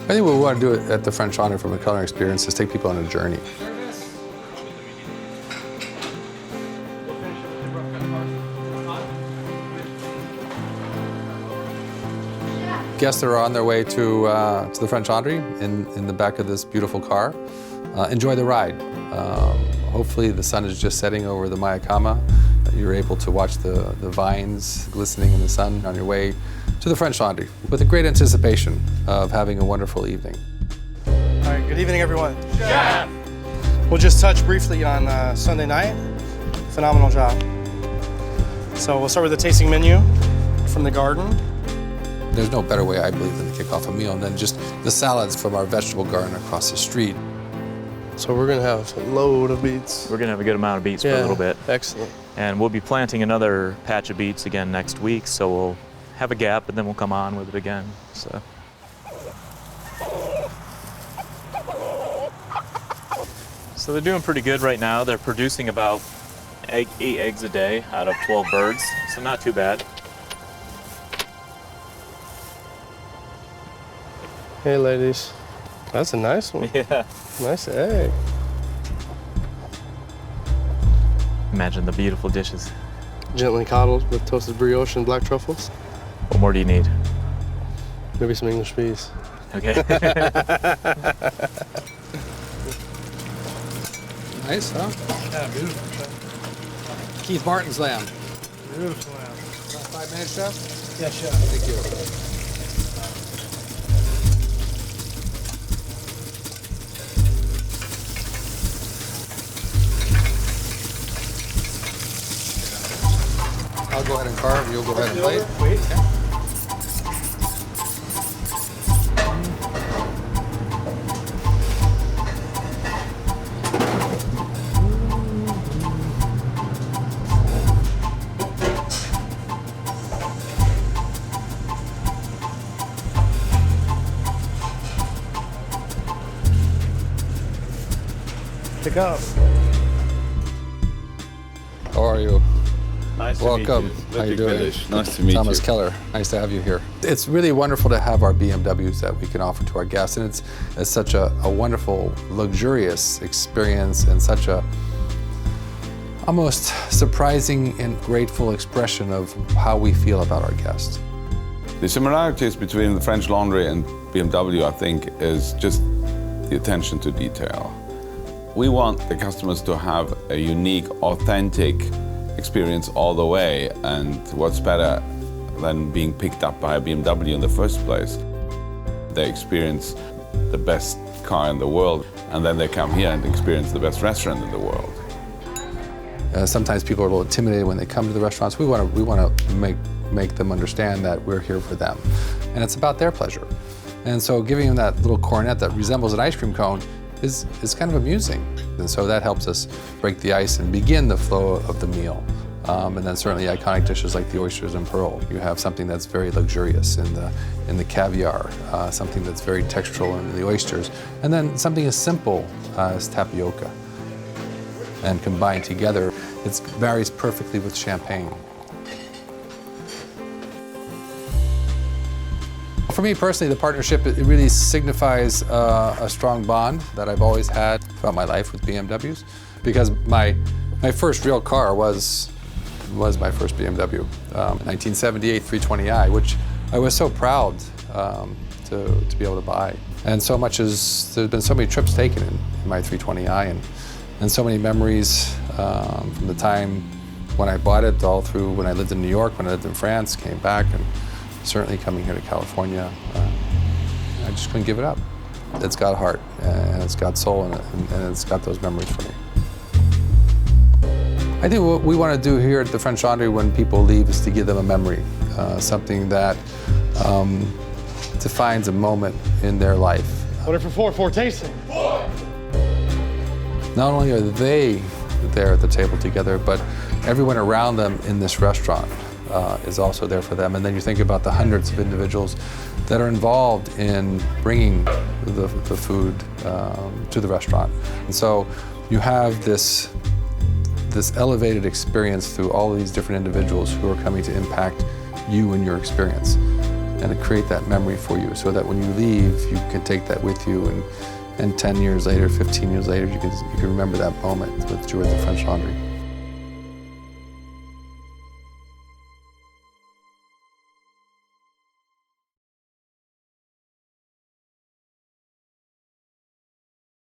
I think what we want to do at the French Laundry from a culinary experience is take people on a journey. Guests that are on their way to the French Laundry in the back of this beautiful car, enjoy the ride. Hopefully the sun is just setting over the Mayakama. You're able to watch the vines glistening in the sun on your way to the French Laundry with a great anticipation of having a wonderful evening. All right, good evening, everyone. Chef! We'll just touch briefly on Sunday night. Phenomenal job. So we'll start with the tasting menu from the garden. There's no better way, I believe, than to kick off a meal than just the salads from our vegetable garden across the street. So we're gonna have a load of beets. We're gonna have a good amount of beets for a little bit. Excellent. And we'll be planting another patch of beets again next week, so we'll have a gap, but then we'll come on with it again. So they're doing pretty good right now. They're producing about 8 eggs a day out of 12 birds, so not too bad. Hey, ladies. That's a nice one. Yeah. Nice egg. Imagine the beautiful dishes. Gently coddled with toasted brioche and black truffles. What more do you need? Maybe some English peas. Okay. Nice, huh? Yeah, beautiful, Chef. Keith Martin's lamb. Beautiful lamb. About 5 minutes, Chef? Yes, Chef. Thank you. I'll go ahead and carve, you'll go ahead and plate. Wait. Pick up. How are you? Nice Welcome. to meet you. How you doing? Nice to meet Thomas you. Keller. Nice to have you here. It's really wonderful to have our BMWs that we can offer to our guests, and it's such a wonderful, luxurious experience and such a almost surprising and grateful expression of how we feel about our guests. The similarities between the French Laundry and BMW, I think, is just the attention to detail. We want the customers to have a unique, authentic experience all the way, and what's better than being picked up by a BMW in the first place? They experience the best car in the world, and then they come here and experience the best restaurant in the world. Sometimes people are a little intimidated when they come to the restaurants. We want to make them understand that we're here for them, and it's about their pleasure. And so giving them that little cornet that resembles an ice cream cone is kind of amusing. And so that helps us break the ice and begin the flow of the meal. And then certainly iconic dishes like the oysters and pearl. You have something that's very luxurious in the caviar, something that's very textural in the oysters, and then something as simple as tapioca. And combined together, it varies perfectly with champagne. For me personally, the partnership, it really signifies a strong bond that I've always had throughout my life with BMWs, because my first real car was my first BMW, 1978 320i, which I was so proud to be able to buy. And so much there's been so many trips taken in my 320i, and so many memories from the time when I bought it all through when I lived in New York, when I lived in France, came back, and certainly coming here to California, I just couldn't give it up. It's got heart, and it's got soul in it, and it's got those memories for me. I think what we want to do here at the French Laundry when people leave is to give them a memory, something that defines a moment in their life. Order for four tasting. Not only are they there at the table together, but everyone around them in this restaurant is also there for them. And then you think about the hundreds of individuals that are involved in bringing the food to the restaurant. And so you have this elevated experience through all of these different individuals who are coming to impact you and your experience. and to create that memory for you so that when you leave, you can take that with you, and 10 years later, 15 years later, you can remember that moment with Drew at the French Laundry.